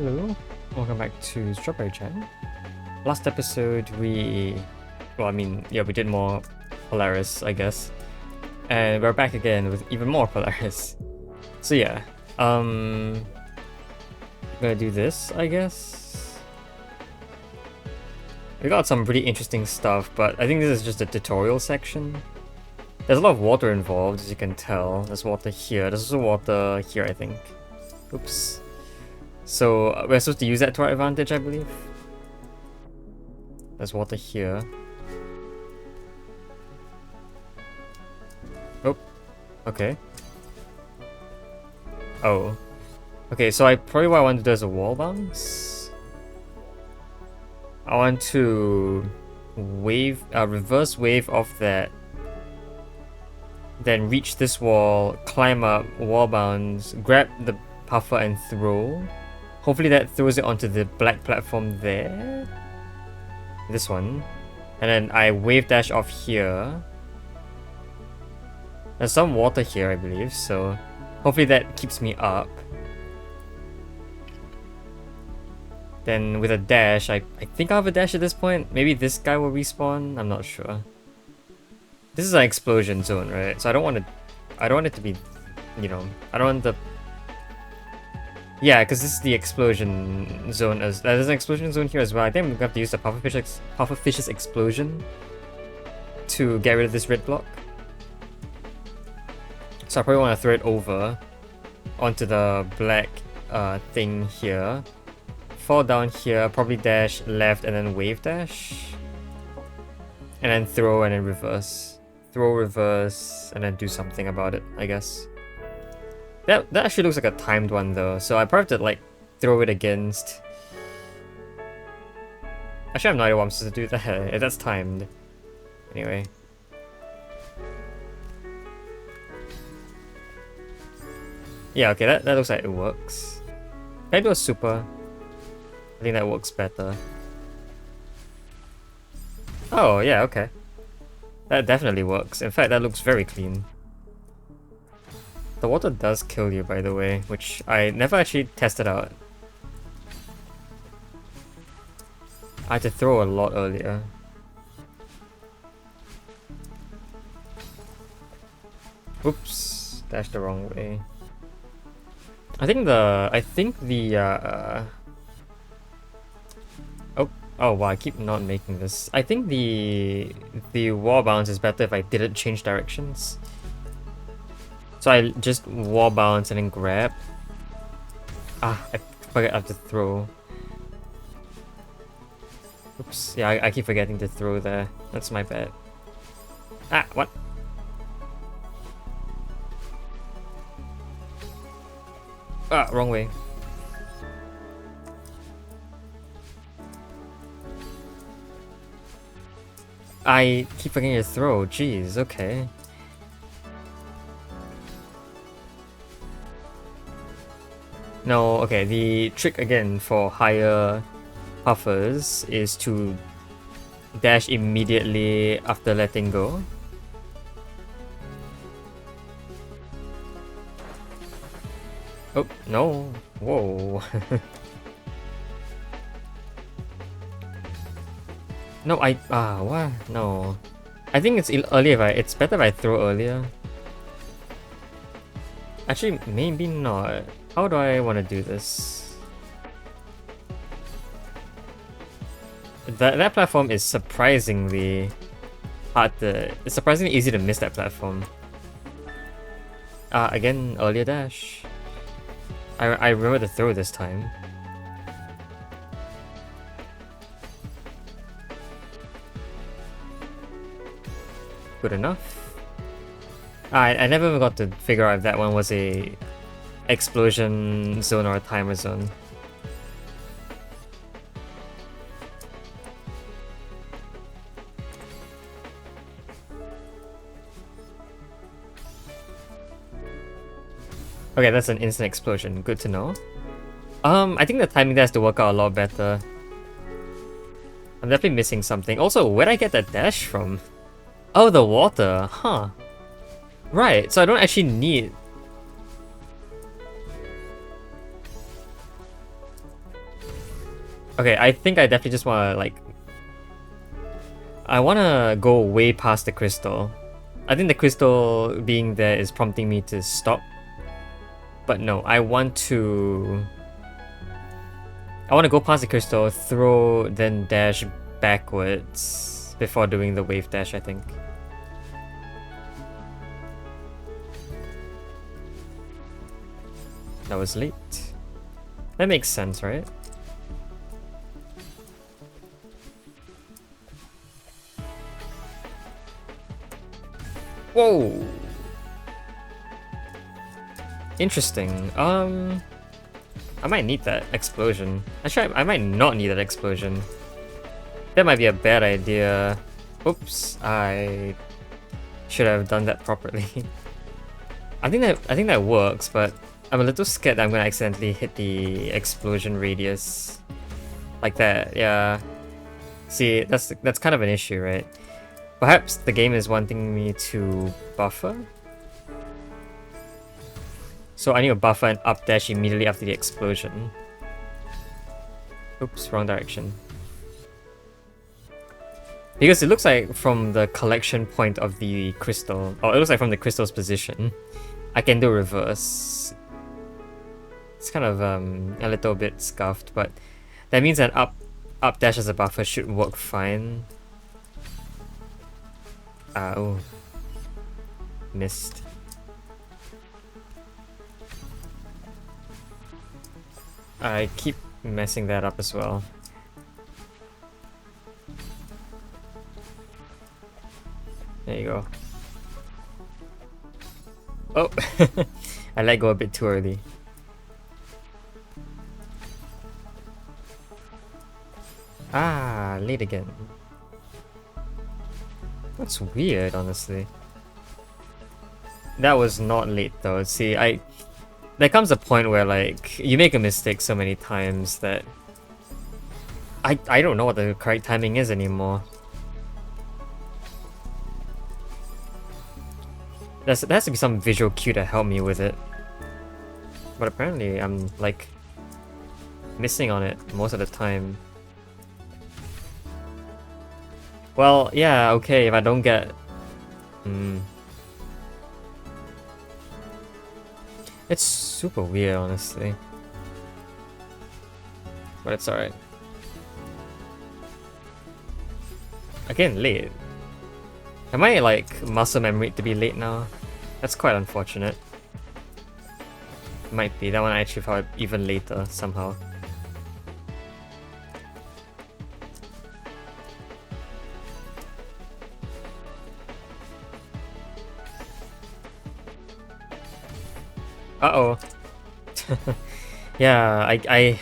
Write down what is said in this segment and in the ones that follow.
Hello, welcome back to Strawberry Chan. Last episode we did more Polaris, I guess. And we're back again with even more Polaris. So yeah, I'm gonna do this, I guess. We got some pretty interesting stuff, but I think this is just a tutorial section. There's a lot of water involved, as you can tell. There's water here, there's also water here, I think. Oops. So we're supposed to use that to our advantage, I believe. There's water here. Oh, okay. Oh. Okay, so probably what I want to do is a wall bounce. I want to reverse wave off that. Then reach this wall, climb up, wall bounce, grab the puffer and throw. Hopefully that throws it onto the black platform there. This one. And then I wave dash off here. There's some water here, I believe, so hopefully that keeps me up. Then with a dash, I think I have a dash at this point. Maybe this guy will respawn, I'm not sure. This is an explosion zone, right? So I don't want it to be, I don't want the... Yeah, because this is the explosion zone. There's an explosion zone here as well. I think I'm gonna have to use the pufferfish's explosion to get rid of this red block. So I probably want to throw it over onto the black thing here. Fall down here, probably dash left and then wave dash. And then throw and then reverse. Throw, reverse, and then do something about it, I guess. That actually looks like a timed one though, so I probably have to like throw it against. Actually, I have no idea what I'm supposed to do there. That's timed. Anyway. Yeah, okay, that looks like it works. Can I do a super? I think that works better. Oh, yeah, okay. That definitely works. In fact, that looks very clean. The water does kill you, by the way, which I never actually tested out. I had to throw a lot earlier. Oops, dashed the wrong way. I think the oh wow, I keep not making this. I think the wall bounce is better if I didn't change directions. So I just wall bounce and then grab. Ah, I forget I have to throw. Oops, yeah, I keep forgetting to throw there. That's my bad. Ah, what? Ah, wrong way. I keep forgetting to throw, jeez, okay. No, okay, the trick again for higher puffers is to dash immediately after letting go. Oh, no. Whoa. No, what? No. I think it's earlier it's better if I throw earlier. Actually, maybe not. How do I want to do this? That platform is surprisingly hard to... It's surprisingly easy to miss that platform. Again, earlier dash. I remember to throw this time. Good enough. I never even got to figure out if that one was a explosion zone or a timer zone. Okay, that's an instant explosion. Good to know. I think the timing there has to work out a lot better. I'm definitely missing something. Also, where'd I get that dash from? Oh, the water. Huh. Right, so I don't actually need... Okay, I think I definitely just wanna like... I wanna go way past the crystal. I think the crystal being there is prompting me to stop. But no, I want to go past the crystal, throw, then dash backwards before doing the wave dash, I think. That was late. That makes sense, right? Whoa! Interesting. I might need that explosion. Actually, I might not need that explosion. That might be a bad idea. Oops, I should have done that properly. I think that works, but I'm a little scared that I'm gonna accidentally hit the explosion radius. Like that, yeah. See, that's kind of an issue, right? Perhaps the game is wanting me to buffer? So I need to buffer and up dash immediately after the explosion. Oops, wrong direction. Because it looks like from the collection point of the crystal, or it looks like from the crystal's position, I can do reverse. It's kind of a little bit scuffed, but that means an up dash as a buffer should work fine. Oh. Missed. I keep messing that up as well. There you go. Oh! I let go a bit too early. Ah, late again. That's weird, honestly. That was not late though. See, there comes a point where like you make a mistake so many times that I don't know what the correct timing is anymore. There has to be some visual cue to help me with it. But apparently I'm like missing on it most of the time. Well, yeah, okay, if I don't get... It's super weird, honestly. But it's alright. Again, late. Am I, like, muscle memory to be late now? That's quite unfortunate. Might be. That one I actually felt even later, somehow. Uh-oh. Yeah, I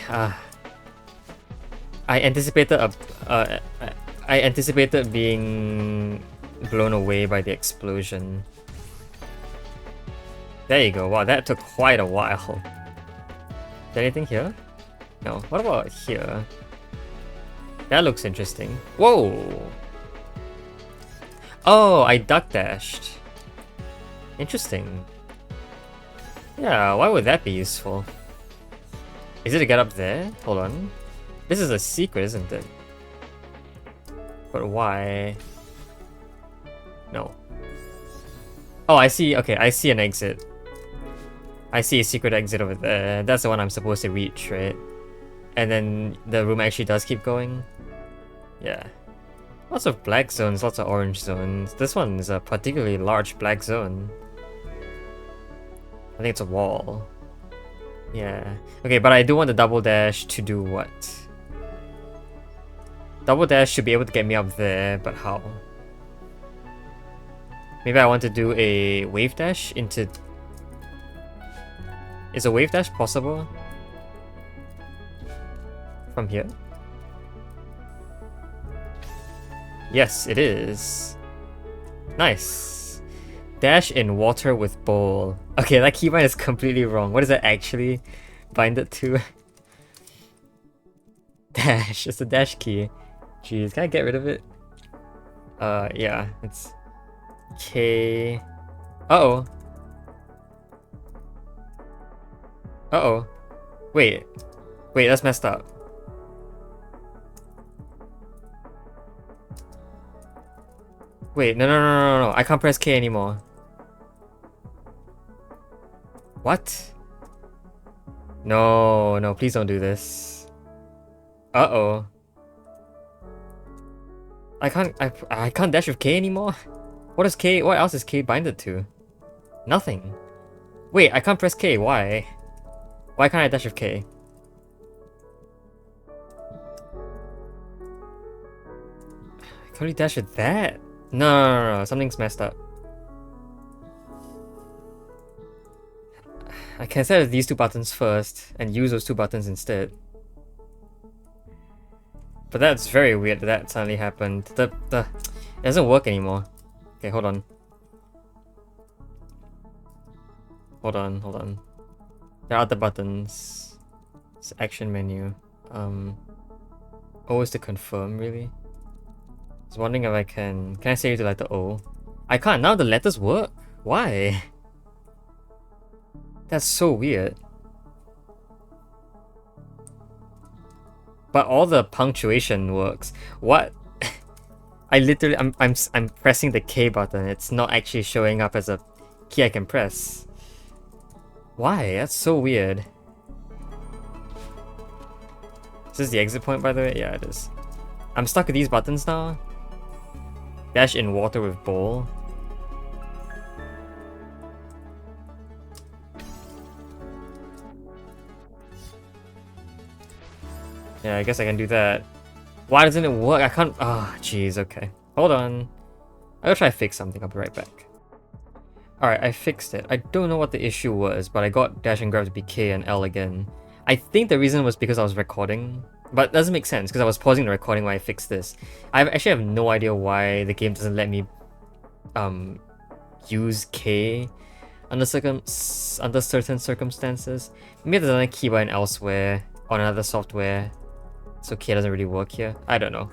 anticipated I anticipated being blown away by the explosion. There you go. Wow, that took quite a while. Is there anything here? No. What about here? That looks interesting. Whoa! Oh, I duck dashed. Interesting. Yeah, why would that be useful? Is it to get up there? Hold on. This is a secret, isn't it? But why? No. Oh, I see. Okay, I see an exit. I see a secret exit over there. That's the one I'm supposed to reach, right? And then the room actually does keep going. Yeah. Lots of black zones, lots of orange zones. This one is a particularly large black zone. I think it's a wall. Yeah. Okay, but I do want the double dash to do what? Double dash should be able to get me up there, but how? Maybe I want to do a wave dash into... Is a wave dash possible? From here? Yes, it is. Nice. Dash in water with bowl. Okay, that keybind is completely wrong. What does that actually bind it to? Dash. It's a dash key. Jeez, can I get rid of it? Yeah. It's... K... Uh-oh. Uh-oh. Wait. Wait, that's messed up. Wait, no. I can't press K anymore. What? No, please don't do this. Uh-oh. I can't dash with K anymore? What else is K binded to? Nothing. Wait, I can't press K, why? Why can't I dash with K? I can only dash with that? No, something's messed up. I can set these two buttons first and use those two buttons instead. But that's very weird that suddenly happened. It doesn't work anymore. Okay, hold on. Hold on. There are other buttons. It's action menu. O is to confirm, really? I was wondering if I can I say to letter O? I can't, now the letters work? Why? That's so weird. But all the punctuation works. What? I'm pressing the K button. It's not actually showing up as a key I can press. Why? That's so weird. Is this the exit point, by the way? Yeah, it is. I'm stuck with these buttons now. Dash in water with bowl. Yeah, I guess I can do that. Why doesn't it work? I can't. Ah, oh, jeez. Okay, hold on. I'll try to fix something. I'll be right back. Alright, I fixed it. I don't know what the issue was, but I got dash and grab to be K and L again. I think the reason was because I was recording, but it doesn't make sense because I was pausing the recording when I fixed this. I actually have no idea why the game doesn't let me use K under certain circumstances. Maybe there's another key button elsewhere on another software, so K doesn't really work here. I don't know.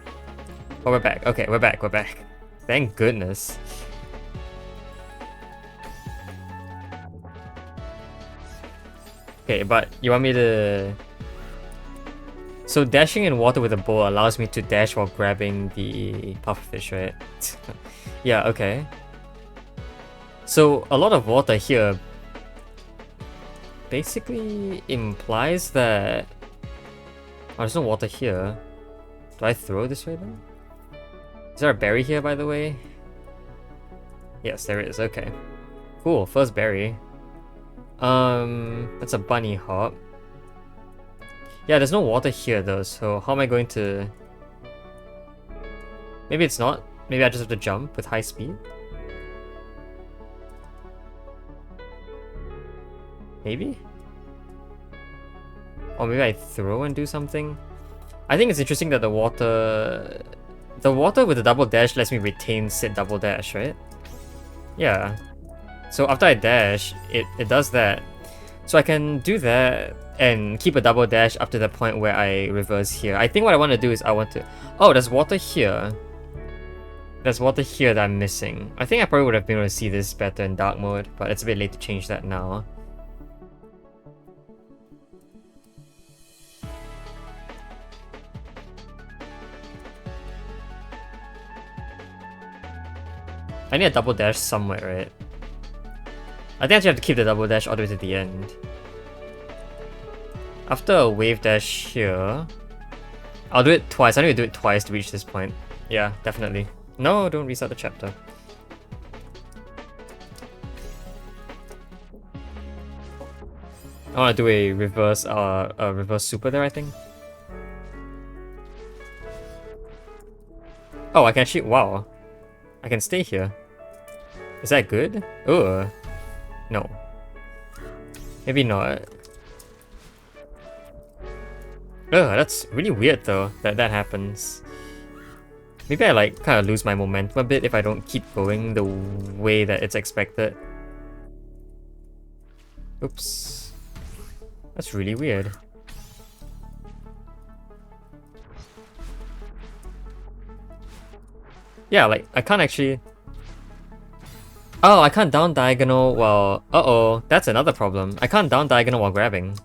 But we're back. Okay, we're back. Thank goodness. Okay, but you want me to... So dashing in water with a bowl allows me to dash while grabbing the pufferfish, right? Yeah, okay. So a lot of water here basically implies that... Oh, there's no water here. Do I throw this way then? Is there a berry here, by the way? Yes, there is. Okay. Cool, first berry. That's a bunny hop. Yeah, there's no water here though, so how am I going to... Maybe it's not. Maybe I just have to jump with high speed. Maybe? Or maybe I throw and do something? I think it's interesting that the water with the double dash lets me retain said double dash, right? Yeah. So after I dash, it does that. So I can do that and keep a double dash up to the point where I reverse here. I think what I want to do is I want to... Oh, there's water here. There's water here that I'm missing. I think I probably would have been able to see this better in dark mode, but it's a bit late to change that now. I need a double dash somewhere, right? I think I actually have to keep the double dash all the way to the end. After a wave dash here... I'll do it twice. I need to do it twice to reach this point. Yeah, definitely. No, don't restart the chapter. I want to do a reverse super there, I think. Oh, I can actually... Wow. I can stay here. Is that good? Ugh. No. Maybe not. Ugh, that's really weird though, that happens. Maybe I like kind of lose my momentum a bit if I don't keep going the way that it's expected. Oops. That's really weird. Yeah, like, I can't actually... Oh, I can't down diagonal while... Uh-oh, that's another problem. I can't down diagonal while grabbing.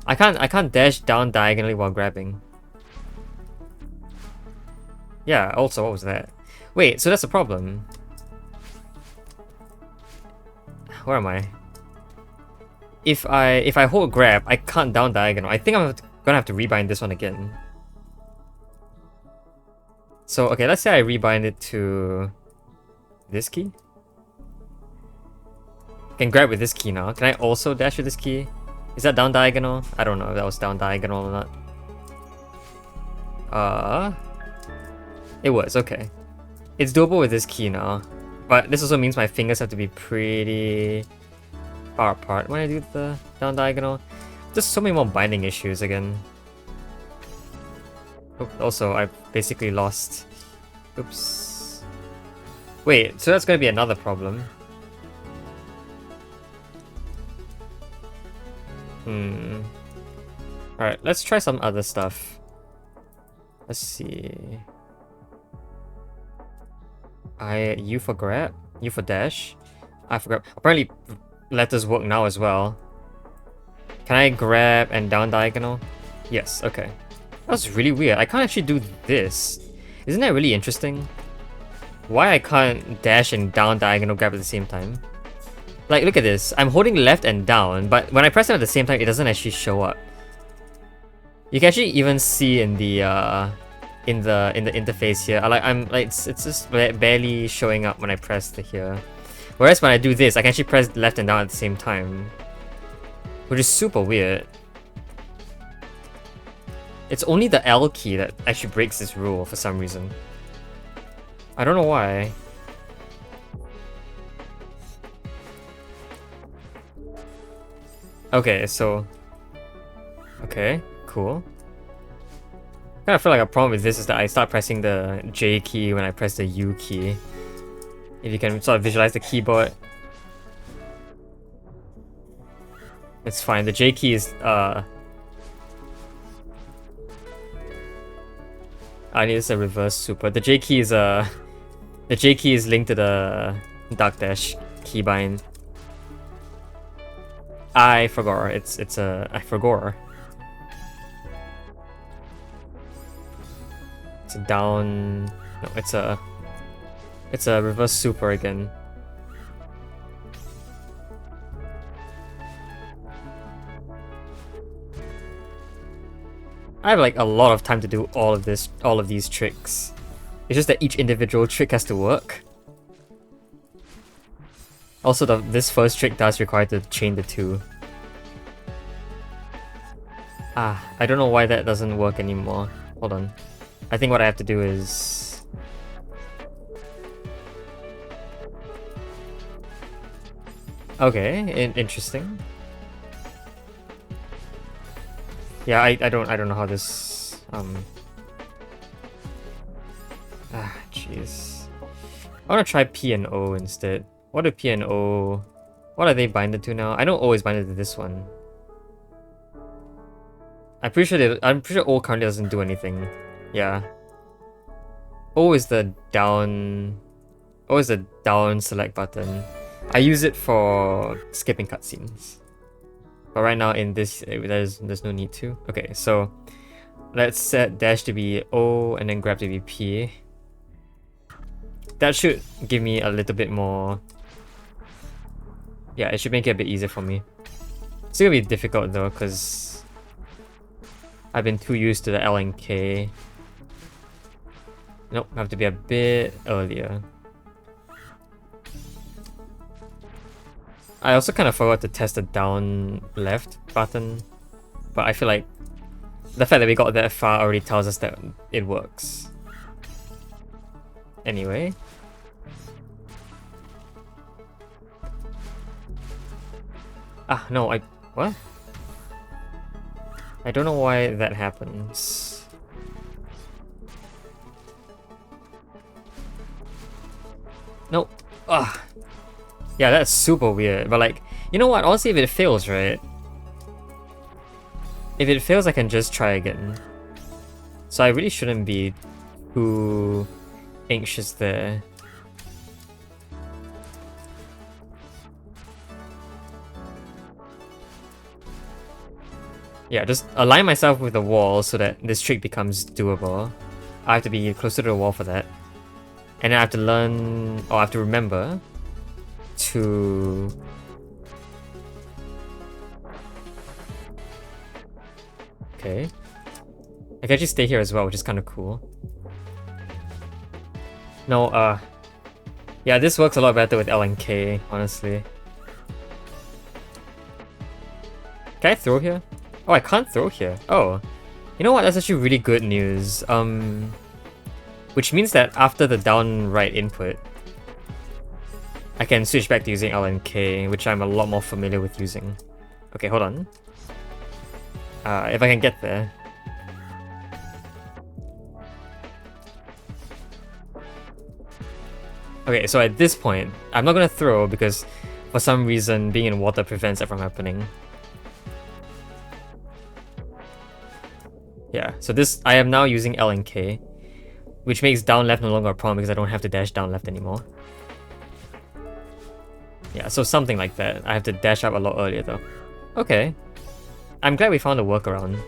I can't dash down diagonally while grabbing. Yeah, also, what was that? Wait, so that's a problem. Where am I? If I hold grab, I can't down diagonal. I think I'm gonna have to rebind this one again. So, okay, let's say I rebind it to this key. Can grab with this key now. Can I also dash with this key? Is that down diagonal? I don't know if that was down diagonal or not. It was, okay. It's doable with this key now. But this also means my fingers have to be pretty far apart when I do the down diagonal. Just so many more binding issues again. Also, I basically lost. Oops. Wait, so that's gonna be another problem. Alright, let's try some other stuff. Let's see. U for grab, U for dash, I for grab. Apparently, letters work now as well. Can I grab and down diagonal? Yes, okay. That was really weird. I can't actually do this. Isn't that really interesting? Why I can't dash and down diagonal grab at the same time? Like, look at this. I'm holding left and down, but when I press it at the same time, it doesn't actually show up. You can actually even see in the interface here. It's just barely showing up when I press the here. Whereas when I do this, I can actually press left and down at the same time, which is super weird. It's only the L key that actually breaks this rule for some reason. I don't know why. Okay, so... Okay, cool. I kind of feel like a problem with this is that I start pressing the J key when I press the U key. If you can sort of visualize the keyboard. It's fine, the J key is... I need this a reverse super. The J key is the J key is linked to the dark dash keybind. I forgot. I forgot. It's a down. No, it's a reverse super again. I have like a lot of time to do all of these tricks. It's just that each individual trick has to work. Also, this first trick does require to chain the two. I don't know why that doesn't work anymore. Hold on. I think what I have to do is... Okay, interesting. Yeah, I don't know how this jeez. I wanna try P and O instead. What are P and O? What are they binded to now? I know O is binded to this one. I'm pretty sure O currently doesn't do anything. Yeah. O is the down select button. I use it for skipping cutscenes. But right now in this, there's no need to. Okay, so let's set dash to be O and then grab to be P. That should give me a little bit more... Yeah, it should make it a bit easier for me. It's gonna be difficult though, because I've been too used to the L and K. Nope, I have to be a bit earlier. I also kind of forgot to test the down left button, but I feel like the fact that we got that far already tells us that it works. Anyway. No, what? I don't know why that happens. Nope. Ugh. Yeah, that's super weird, but like, you know what, honestly, if it fails, right? If it fails, I can just try again. So I really shouldn't be too anxious there. Yeah, just align myself with the wall so that this trick becomes doable. I have to be closer to the wall for that. And then I have to learn, or I have to remember to... Okay. I can actually stay here as well, which is kind of cool. No, yeah, this works a lot better with L and K, honestly. Can I throw here? Oh, I can't throw here. Oh. You know what? That's actually really good news. Which means that after the down right input, I can switch back to using L and K, which I'm a lot more familiar with using. Okay, hold on. If I can get there. Okay, so at this point, I'm not gonna throw because for some reason being in water prevents that from happening. Yeah, so this, I am now using L and K, which makes down left no longer a problem because I don't have to dash down left anymore. Yeah, so something like that. I have to dash up a lot earlier though. Okay. I'm glad we found a workaround.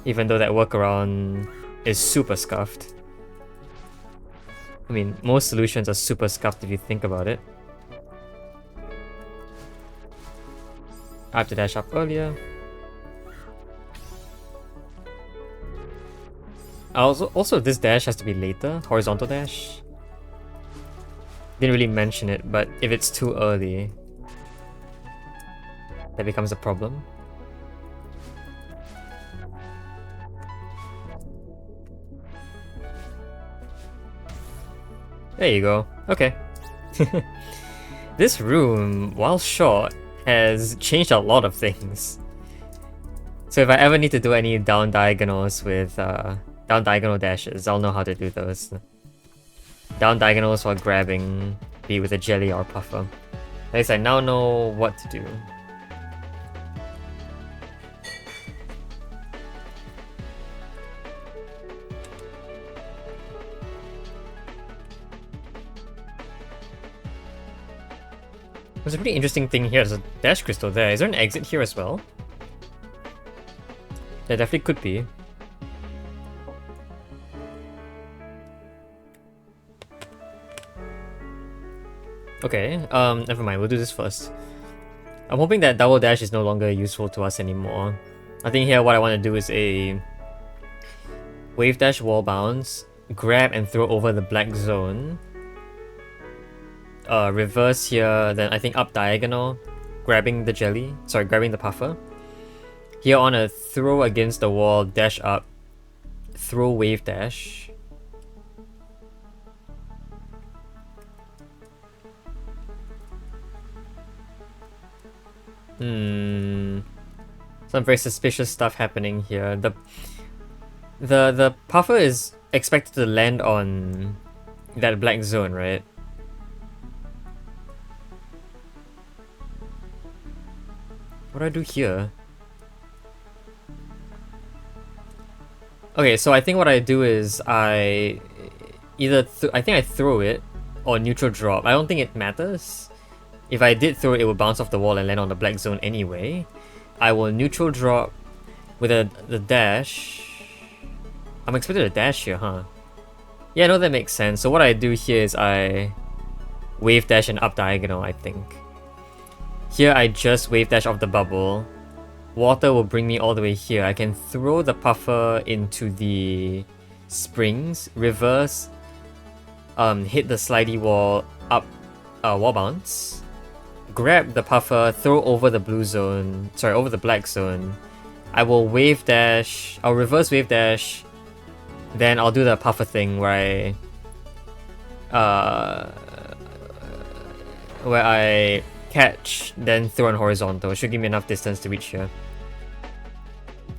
Even though that workaround is super scuffed. I mean, most solutions are super scuffed if you think about it. I have to dash up earlier. Also, this dash has to be later, horizontal dash. Didn't really mention it, but if it's too early, that becomes a problem. There you go. Okay. This room, while short, has changed a lot of things. So if I ever need to do any down diagonals with down diagonal dashes, I'll know how to do those. Down diagonals while grabbing, be with a jelly or puffer. At least I now know what to do. There's a pretty interesting thing here. There's a dash crystal there. Is there an exit here as well? There definitely could be. Okay, never mind, we'll do this first. I'm hoping that double dash is no longer useful to us anymore. I think here what I want to do is a wave dash wall bounce, grab and throw over the black zone. Reverse here, then I think up diagonal, grabbing the jelly, sorry, grabbing the puffer. Here on a throw against the wall, dash up, throw wave dash. Some very suspicious stuff happening here. The puffer is expected to land on that black zone, right? What do I do here? Okay, so I think what I do is I either I think I throw it or neutral drop. I don't think it matters. If I did throw it, it would bounce off the wall and land on the black zone anyway. I will neutral drop with the dash. I'm expected a dash here, huh? Yeah, no, that makes sense. So what I do here is I wave dash and up diagonal, I think. Here I just wave dash off the bubble. Water will bring me all the way here. I can throw the puffer into the springs, reverse, hit the slidey wall, up, wall bounce. Grab the puffer, throw over the blue zone, sorry, over the black zone. I will wave dash, I'll reverse wave dash, then I'll do the puffer thing where I catch, then throw on horizontal. It should give me enough distance to reach here.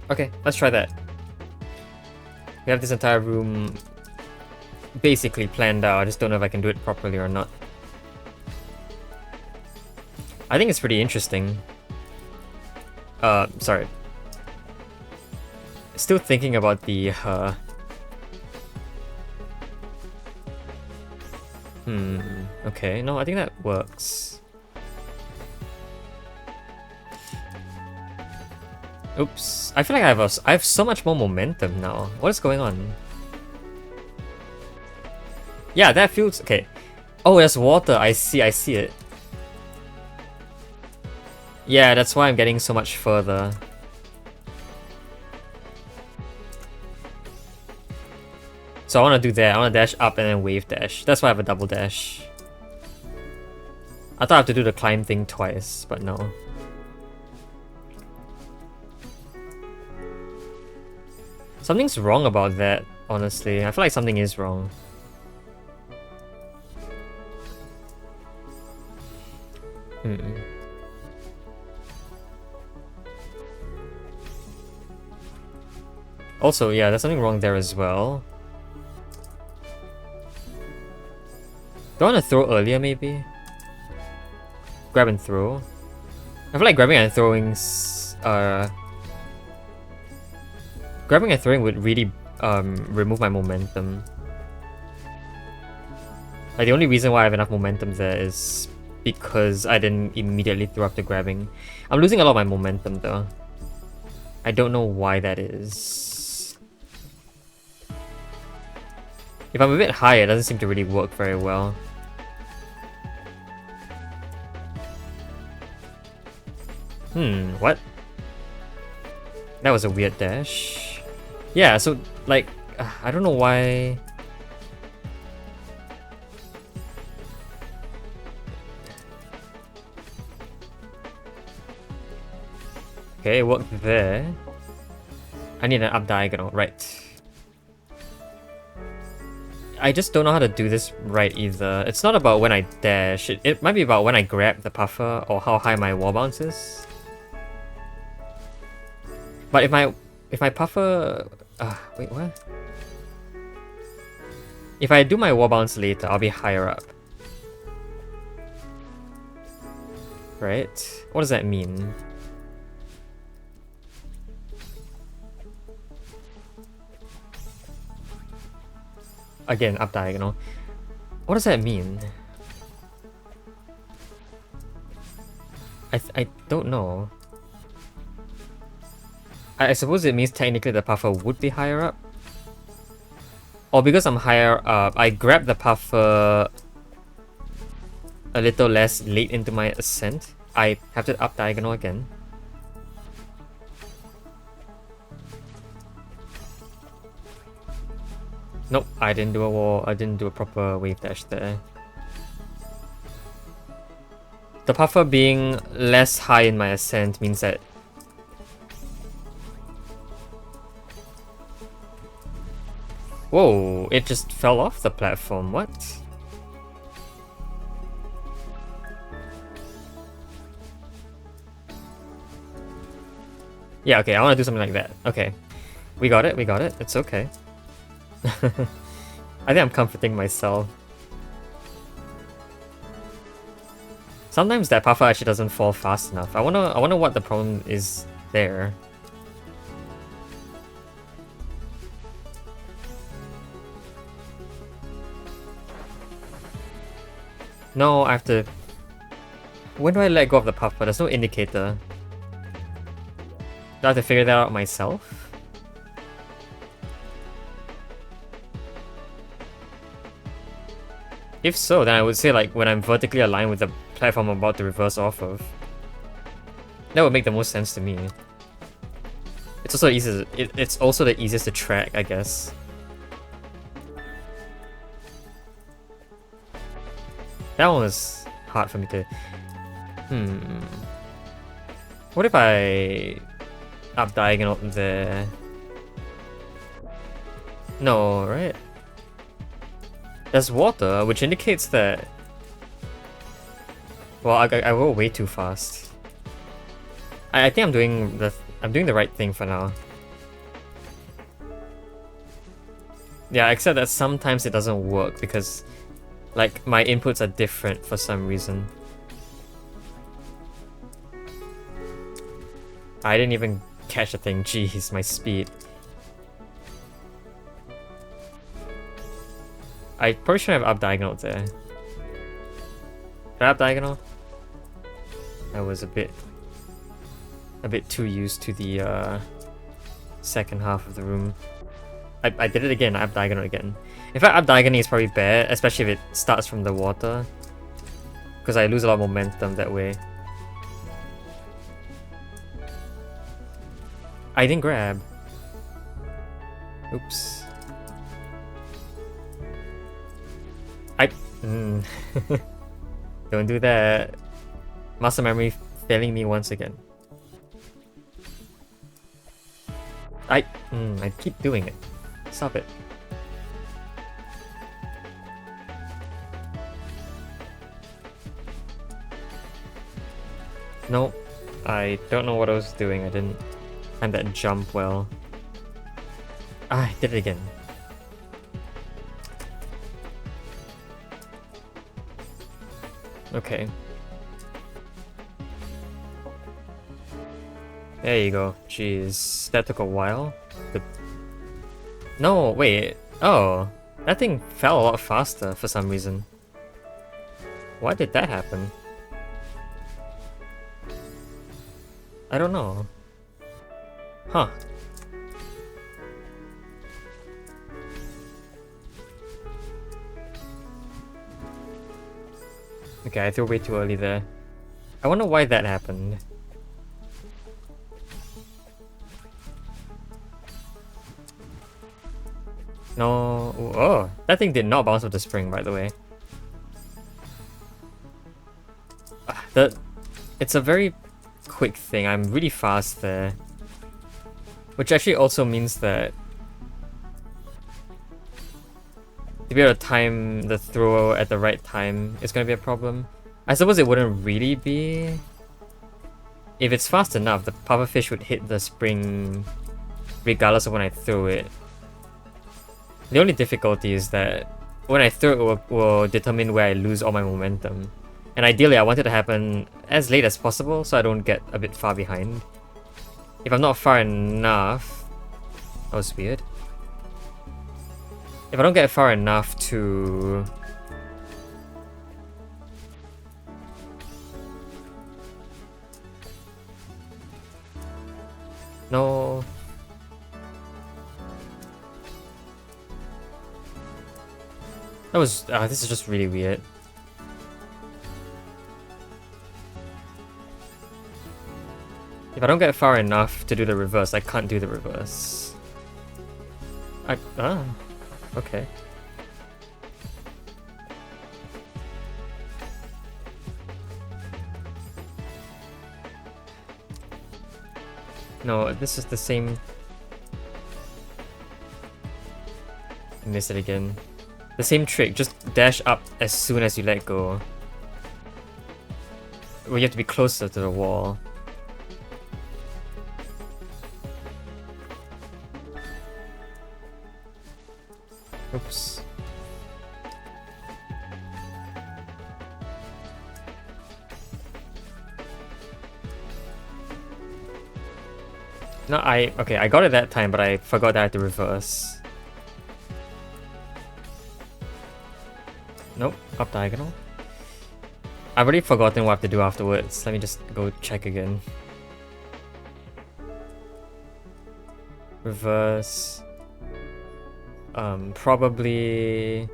Okay, let's try that. We have this entire room basically planned out. I just don't know if I can do it properly or not. I think it's pretty interesting. Sorry. Still thinking about the, okay, no, I think that works. Oops, I feel like I have so much more momentum now. What is going on? Yeah, that feels okay. Oh, there's water. I see it. Yeah, that's why I'm getting so much further. So I want to do that. I want to dash up and then wave dash. That's why I have a double dash. I thought I have to do the climb thing twice, but no. Something's wrong about that, honestly. I feel like something is wrong. Also, yeah, there's something wrong there as well. Do I want to throw earlier, maybe? Grab and throw? I feel like grabbing and throwing... Grabbing and throwing would really remove my momentum. Like, the only reason why I have enough momentum there is because I didn't immediately throw after grabbing. I'm losing a lot of my momentum, though. I don't know why that is. If I'm a bit higher, it doesn't seem to really work very well. What? That was a weird dash. Yeah, so, like, I don't know why... Okay, it worked there. I need an up diagonal, right. I just don't know how to do this right either. It's not about when I dash, it might be about when I grab the puffer or how high my wall bounce is. But if my puffer... wait, what? If I do my wall bounce later, I'll be higher up. Right? What does that mean? Again, up diagonal. What does that mean? I don't know. I suppose it means technically the puffer would be higher up. Or because I'm higher up, I grab the puffer a little less late into my ascent. I have to up diagonal again. Nope, I didn't do a wall. I didn't do a proper wave dash there. The puffer being less high in my ascent means that... Whoa, it just fell off the platform, what? Yeah, okay, I want to do something like that. Okay. We got it, it's okay. I think I'm comforting myself. Sometimes that puffer actually doesn't fall fast enough. I wonder what the problem is there. No, I have to... When do I let go of the puffer? There's no indicator. Do I have to figure that out myself? If so, then I would say like when I'm vertically aligned with the platform I'm about to reverse off of. That would make the most sense to me. It's also easy. It's also the easiest to track, I guess. That one was hard for me to... What if I... up diagonal there? No, right? There's water, which indicates that... Well, I roll way too fast. I think I'm doing the right thing for now. Yeah, except that sometimes it doesn't work because like my inputs are different for some reason. I didn't even catch the thing. Jeez, my speed. I probably should have up diagonal there. Did I up diagonal? I was a bit too used to the second half of the room. I did it again, I up diagonal again. In fact, up diagonally is probably bad, especially if it starts from the water. Because I lose a lot of momentum that way. I didn't grab. Oops. Don't do that. Muscle memory failing me once again. I keep doing it. Stop it. No, I don't know what I was doing. I didn't time that jump well. I did it again. Okay. There you go. Jeez, that took a while. No, wait. Oh, that thing fell a lot faster for some reason. Why did that happen? I don't know. Huh. Okay, I threw way too early there. I wonder why that happened. No. Oh, that thing did not bounce off the spring, by the way. It's a very quick thing. I'm really fast there. Which actually also means that to be able to time the throw at the right time is going to be a problem. I suppose it wouldn't really be. If it's fast enough, the pufferfish would hit the spring regardless of when I throw it. The only difficulty is that when I throw it will determine where I lose all my momentum. And ideally I want it to happen as late as possible so I don't get a bit far behind. If I'm not far enough... That was weird. If I don't get far enough to... No... That was... this is just really weird. If I don't get far enough to do the reverse, I can't do the reverse. Okay. No, this is the same... I missed it again. The same trick, just dash up as soon as you let go. Well, you have to be closer to the wall. Oops. No, okay, I got it that time, but I forgot that I had to reverse. Nope, up diagonal. I've already forgotten what I have to do afterwards. Let me just go check again. Reverse. Probably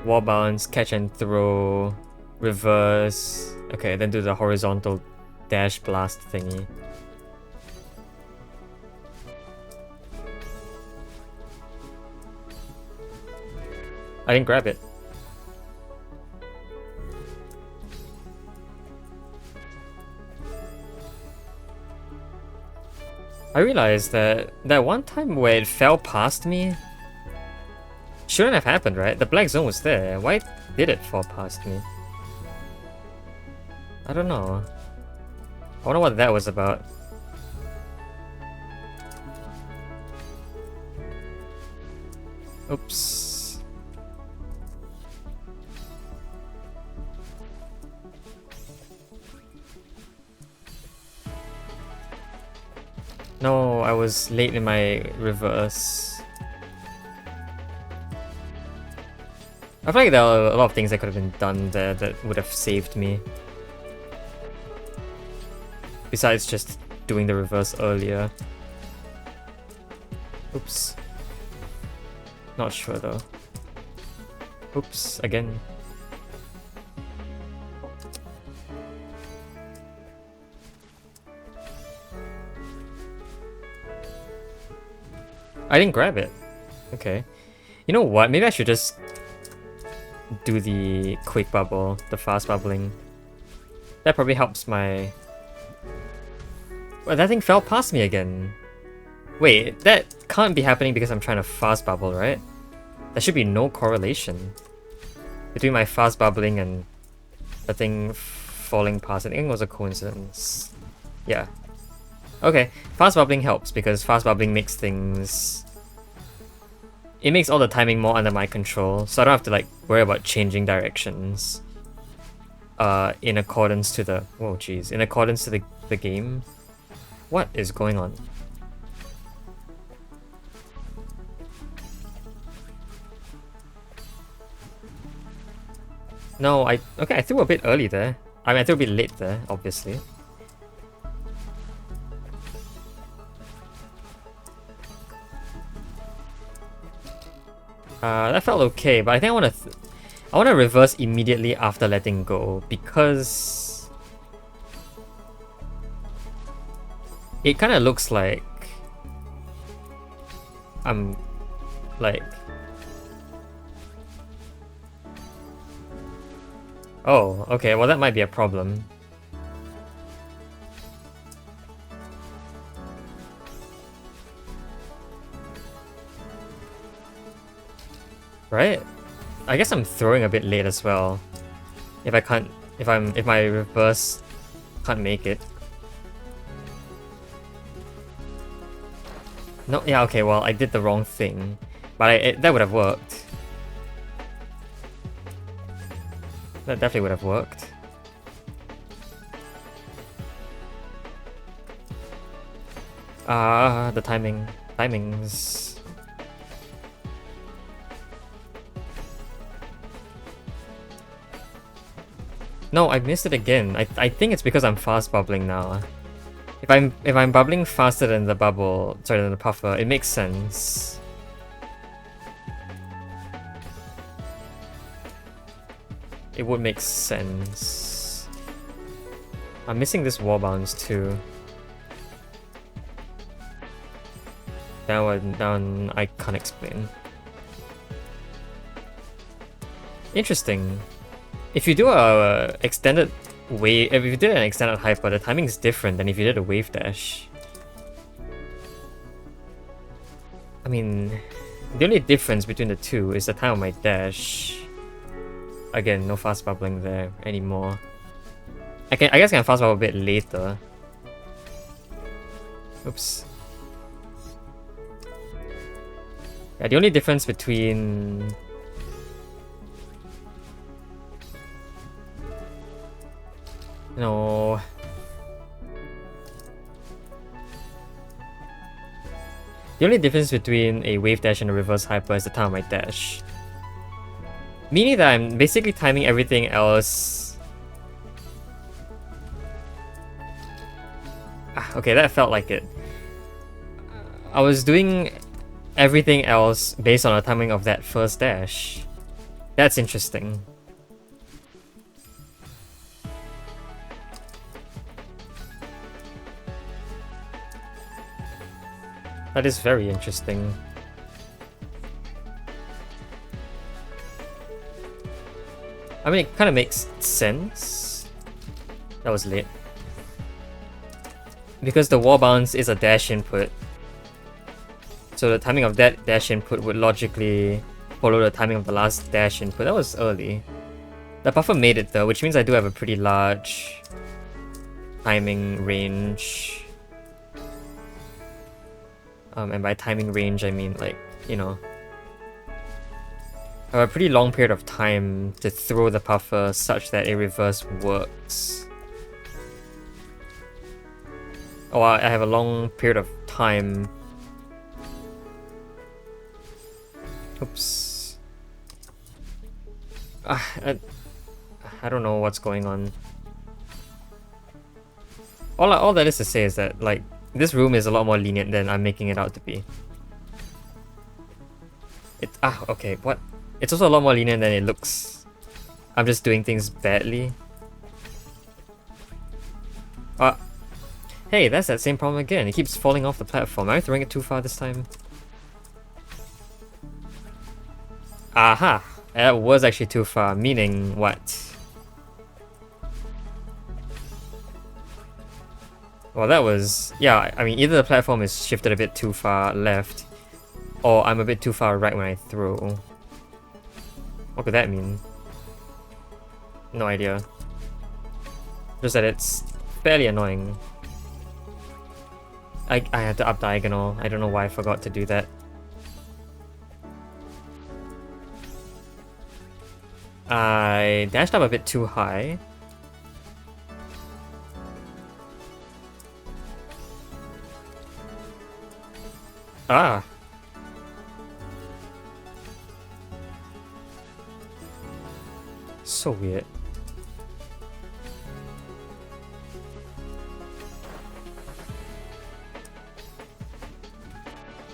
wall bounce, catch and throw, reverse. Okay, then do the horizontal dash blast thingy. I didn't grab it. I realized that one time where it fell past me shouldn't have happened, right? The black zone was there. Why did it fall past me? I don't know. I wonder what that was about. Oops. No, I was late in my reverse. I feel like there are a lot of things that could have been done there that would have saved me. Besides just doing the reverse earlier. Oops. Not sure though. Oops, again. I didn't grab it. Okay. You know what? Maybe I should just do the quick bubble, the fast bubbling. That probably helps my... Well, that thing fell past me again. Wait, that can't be happening because I'm trying to fast bubble, right? There should be no correlation between my fast bubbling and the thing falling past. I think it was a coincidence. Yeah. Okay, fast bubbling helps because fast bubbling makes things... It makes all the timing more under my control, so I don't have to like worry about changing directions. In accordance to the... Whoa, jeez. In accordance to the game. What is going on? No, okay, I threw a bit early there. I mean, I threw a bit late there, obviously. That felt okay, but I think I want to reverse immediately after letting go because it kind of looks like I'm like... Oh, okay, well that might be a problem. Right? I guess I'm throwing a bit late as well. If my reverse can't make it. No, yeah, okay, well I did the wrong thing. But that would have worked. That definitely would have worked. The timings. No, I missed it again. I think it's because I'm fast bubbling now. If I'm bubbling faster than the bubble, sorry, than the puffer, it makes sense. It would make sense. I'm missing this wall bounce too. Down, I can't explain. Interesting. If you do a extended wave, if you did an extended hyper, the timing is different than if you did a wave dash. I mean, the only difference between the two is the time of my dash. Again, no fast bubbling there anymore. I guess I can fast bubble a bit later. Oops. Yeah, the only difference between... No. The only difference between a wave dash and a reverse hyper is the time of my dash. Meaning that I'm basically timing everything else. Okay, that felt like it. I was doing everything else based on the timing of that first dash. That's interesting. That is very interesting. I mean, it kind of makes sense. That was late. Because the wall bounce is a dash input. So the timing of that dash input would logically follow the timing of the last dash input. That was early. The buffer made it though, which means I do have a pretty large timing range. And by timing range, I mean like, you know, I have a pretty long period of time to throw the puffer such that a reverse works. Oh, I have a long period of time. Oops. I don't know what's going on. All that is to say is that, like, this room is a lot more lenient than I'm making it out to be. Okay, what? It's also a lot more lenient than it looks. I'm just doing things badly. Hey, that's that same problem again. It keeps falling off the platform. Am I throwing it too far this time? Aha! That was actually too far, meaning what? Well, that was... yeah, I mean, either the platform is shifted a bit too far left, or I'm a bit too far right when I throw. What could that mean? No idea. Just that it's fairly annoying. I had to up diagonal. I don't know why I forgot to do that. I dashed up a bit too high. Ah! So weird.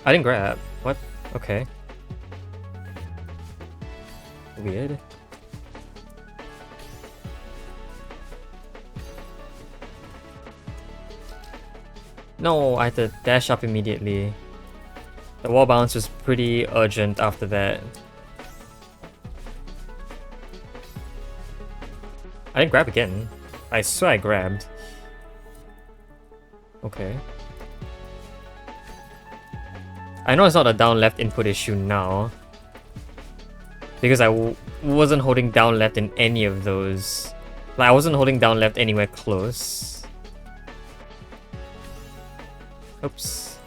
I didn't grab. What? Okay. Weird. No, I had to dash up immediately. The wall bounce was pretty urgent after that. I didn't grab again. I swear I grabbed. Okay. I know it's not a down left input issue now, because I wasn't holding down left in any of those. Like, I wasn't holding down left anywhere close. Oops.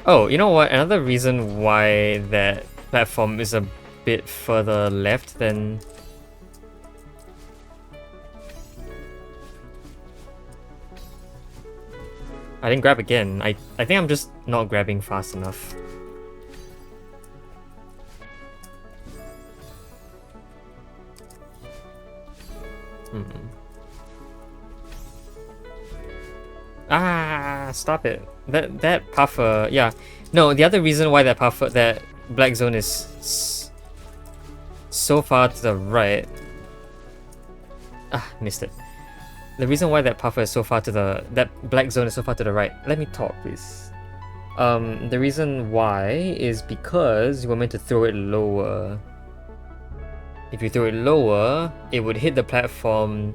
Oh, you know what? Another reason why that platform is a bit further left than... I didn't grab again. I think I'm just not grabbing fast enough. Ah, stop it. That puffer, yeah. No, the other reason why that puffer, that black zone is so far to the right. Ah, missed it. The reason why that puffer is so far to the, that black zone is so far to the right. Let me talk, please. The reason why is because you were meant to throw it lower. If you throw it lower, it would hit the platform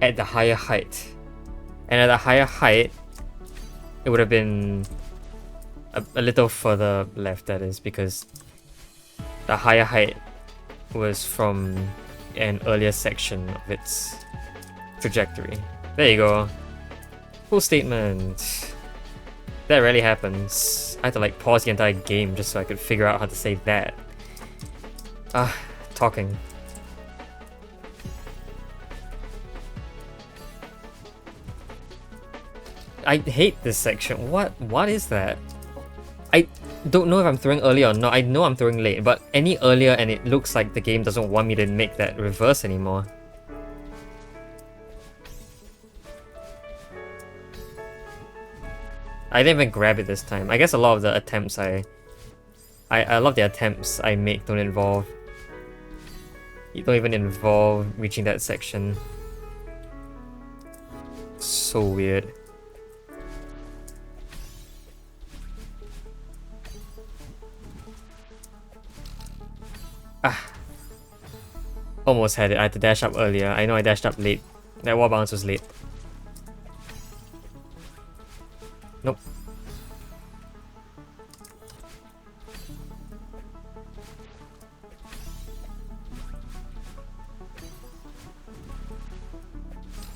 at the higher height. And at a higher height, it would have been a little further left, that is, because the higher height was from an earlier section of its trajectory. There you go. Full statement. That rarely happens. I had to like pause the entire game just so I could figure out how to say that. Talking. I hate this section. What is that? I don't know if I'm throwing early or not. I know I'm throwing late, but any earlier and it looks like the game doesn't want me to make that reverse anymore. I didn't even grab it this time. I guess a lot of the attempts I love the attempts I make don't involve... You don't even involve reaching that section. So weird. Almost had it. I had to dash up earlier. I know I dashed up late. That wall bounce was late. Nope.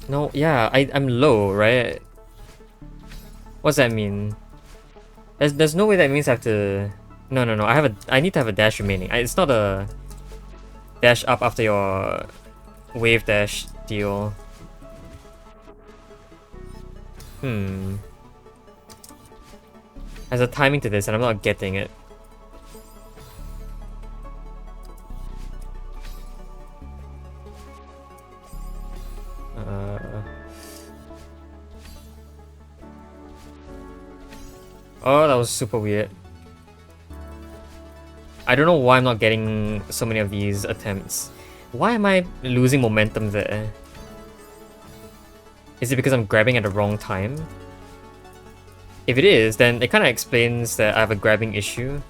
No, yeah, I'm low, right? What's that mean? There's no way that means I have to... No, I need to have a dash remaining. It's not a dash up after your wave dash deal. There's a timing to this and I'm not getting it. Oh, that was super weird. I don't know why I'm not getting so many of these attempts. Why am I losing momentum there? Is it because I'm grabbing at the wrong time? If it is, then it kind of explains that I have a grabbing issue.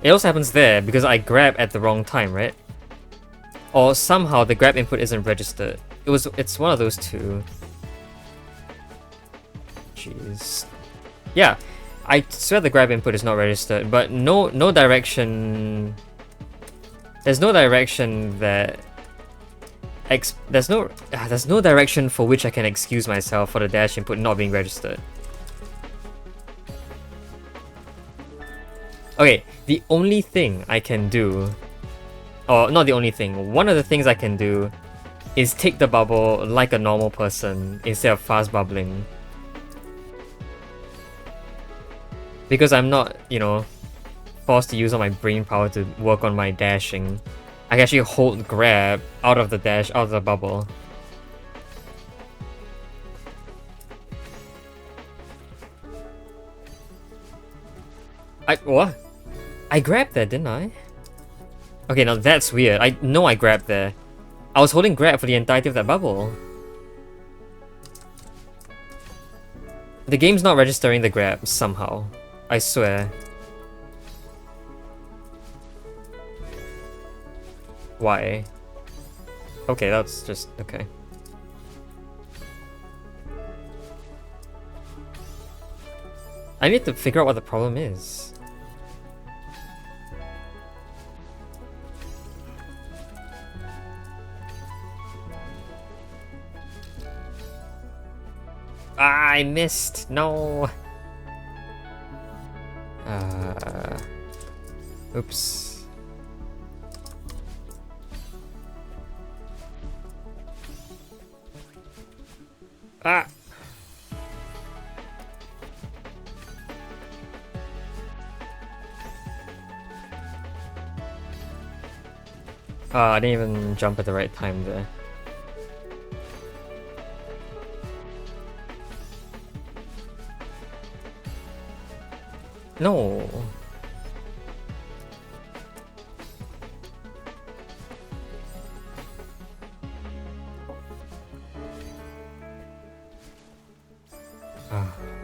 It also happens there because I grab at the wrong time, right? Or somehow the grab input isn't registered. It's one of those two. Jeez. Yeah, I swear the grab input is not registered, but no direction. There's no direction that there's no direction for which I can excuse myself for the dash input not being registered. Okay, the only thing I can do, or not the only thing, one of the things I can do is take the bubble like a normal person instead of fast bubbling. Because I'm not, you know, forced to use all my brain power to work on my dashing. I can actually hold grab out of the dash, out of the bubble. What? I grabbed there, didn't I? Okay, now that's weird. I know I grabbed there. I was holding grab for the entirety of that bubble. The game's not registering the grab somehow. I swear. Why? Okay, that's just okay. I need to figure out what the problem is. Ah, I missed. No. Oops. Ah. I didn't even jump at the right time there. No.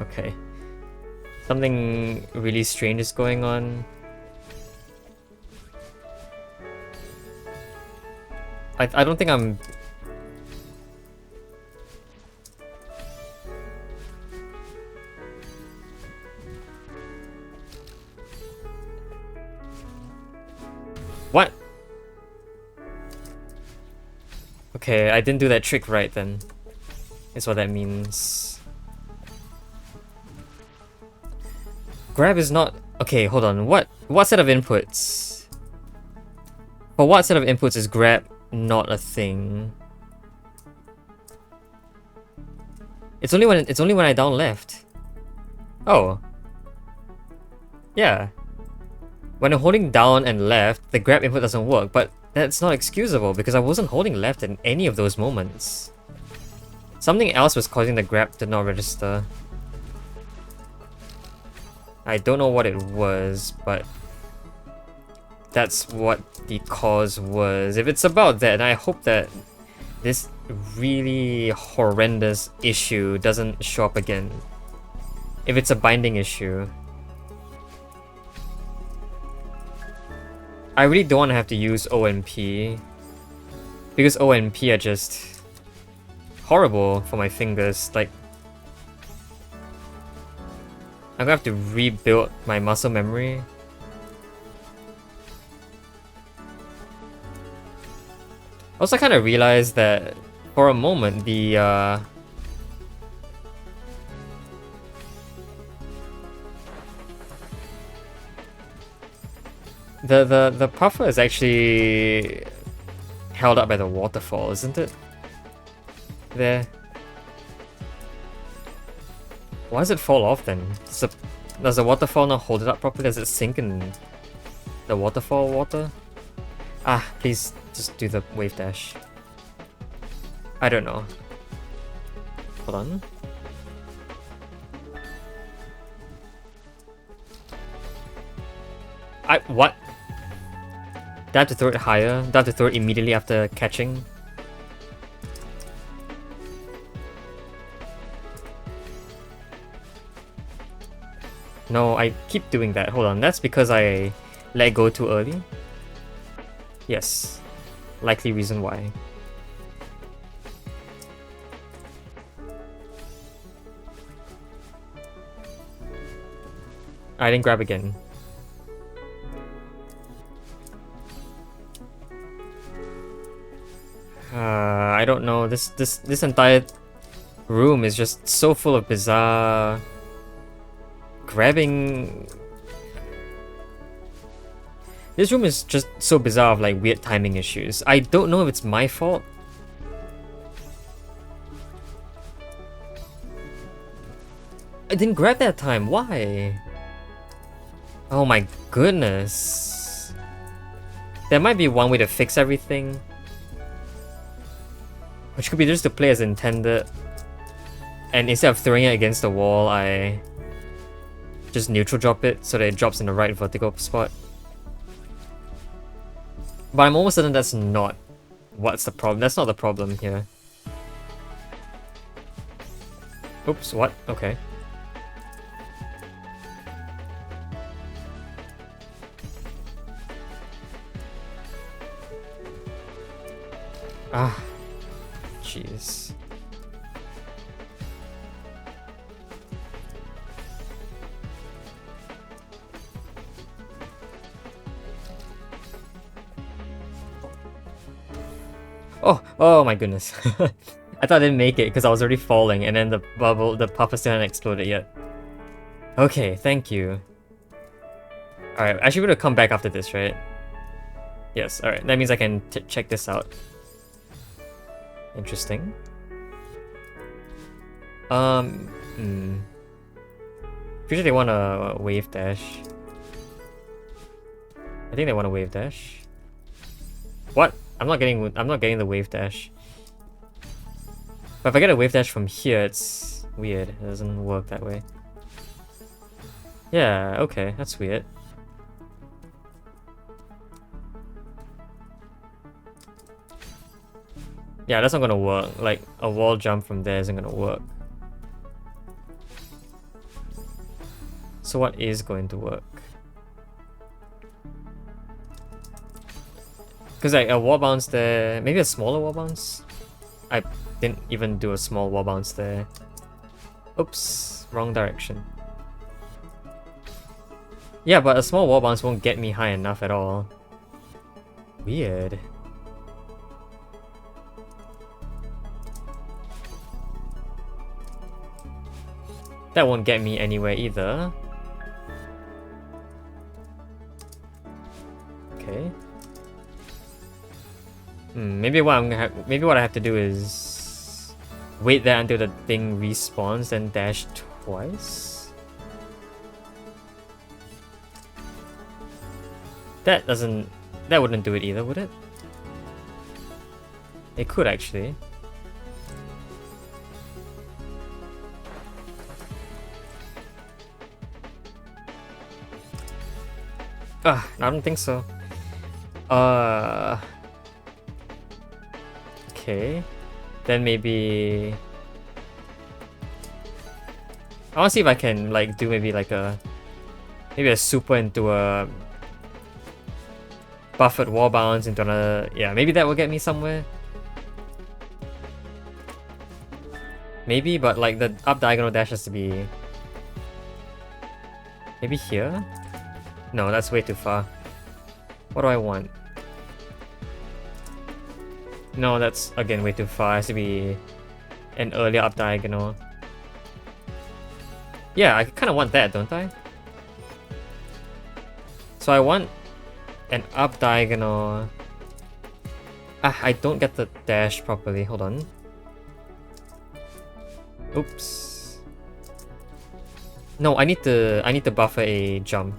Okay. Something really strange is going on. I don't think I'm... What? Okay, I didn't do that trick right then. Is what that means. Grab is not... Okay, hold on. What set of inputs? For what set of inputs is grab not a thing? It's only when I down left. Oh. Yeah. When I'm holding down and left, the grab input doesn't work, but that's not excusable because I wasn't holding left in any of those moments. Something else was causing the grab to not register. I don't know what it was, but that's what the cause was. If it's about that, I hope that this really horrendous issue doesn't show up again. If it's a binding issue. I really don't want to have to use O and P, because O and P are just horrible for my fingers. Like, I'm gonna have to rebuild my muscle memory. Also, I kind of realized that for a moment the puffer is actually held up by the waterfall, isn't it? There. Why does it fall off then? Does the waterfall not hold it up properly? Does it sink in the waterfall water? Ah, please just do the wave dash. I don't know. Hold on. What? Do I have to throw it higher? Do I have to throw it immediately after catching? No, I keep doing that. Hold on, that's because I let go too early? Yes. Likely reason why. I didn't grab again. I don't know. This entire room is just so full of bizarre grabbing. This room is just so bizarre of like weird timing issues. I don't know if it's my fault. I didn't grab that time. Why? Oh my goodness. There might be one way to fix everything. Which could be just to play as intended. And instead of throwing it against the wall, I just neutral drop it so that it drops in the right vertical spot. But I'm almost certain that's not what's the problem. That's not the problem here. Oops, what? Okay. Ah. Jeez. Oh my goodness. I thought I didn't make it because I was already falling and then the puffer still hadn't exploded yet. Okay, thank you. Alright, I should be able to come back after this, right? Yes, alright. That means I can check this out. Interesting. Pretty sure they want a wave dash. I think they want a wave dash. What? I'm not getting the wave dash. But if I get a wave dash from here, it's weird. It doesn't work that way. Yeah, okay, that's weird. Yeah, that's not gonna work. Like, a wall jump from there isn't gonna work. So what is going to work? Because like a wall bounce there, maybe a smaller wall bounce? I didn't even do a small wall bounce there. Oops, wrong direction. Yeah, but a small wall bounce won't get me high enough at all. Weird. That won't get me anywhere either. Okay. Maybe what I have to do is wait there until the thing respawns, then dash twice. That wouldn't do it either, would it? It could actually. I don't think so. Okay. Then maybe I wanna see if I can like do maybe a super into a buffered wall bounce into another. Yeah, maybe that will get me somewhere. Maybe, but like the up diagonal dash has to be maybe here? No, that's way too far. What do I want? No, that's again way too far. It has to be an earlier up diagonal. Yeah, I kind of want that, don't I? So I want an up diagonal. I don't get the dash properly. Hold on. Oops. No, I need to buffer a jump.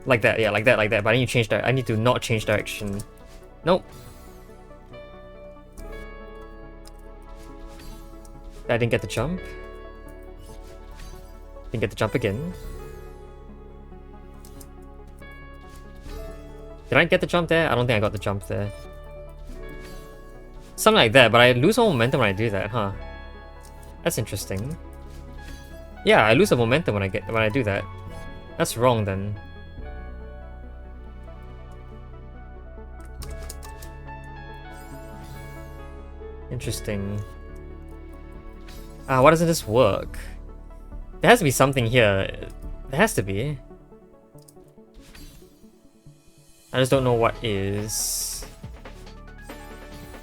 Like that, yeah, like that. But I need to change that. I need to not change direction. Nope. I didn't get the jump. Didn't get the jump again. Did I get the jump there? I don't think I got the jump there. Something like that, but I lose all momentum when I do that, huh? That's interesting. Yeah, I lose the momentum when I do that. That's wrong then. Interesting. Why doesn't this work? There has to be something here. There has to be. I just don't know what is.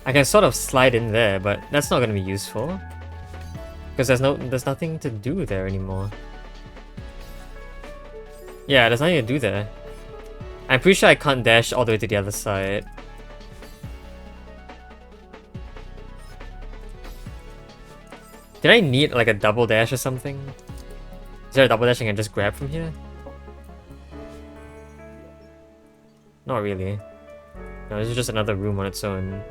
I can sort of slide in there, but that's not gonna be useful. Because there's nothing to do there anymore. Yeah, there's nothing to do there. I'm pretty sure I can't dash all the way to the other side. Did I need like a double dash or something? Is there a double dash I can just grab from here? Not really. No, this is just another room on its own.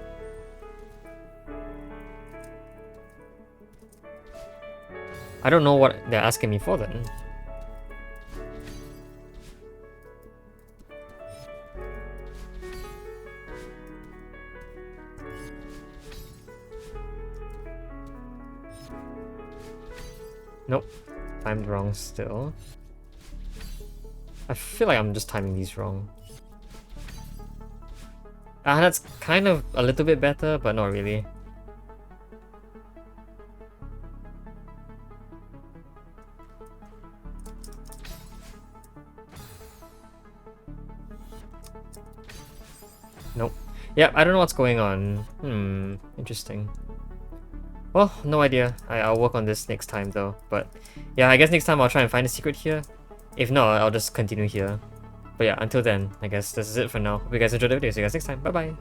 I don't know what they're asking me for then. Nope. Timed wrong still. I feel like I'm just timing these wrong. That's kind of a little bit better, but not really. Nope. Yep, I don't know what's going on. Interesting. Well, no idea. I'll work on this next time though. But yeah, I guess next time I'll try and find a secret here. If not, I'll just continue here. But yeah, until then, I guess this is it for now. Hope you guys enjoyed the video. See you guys next time. Bye bye.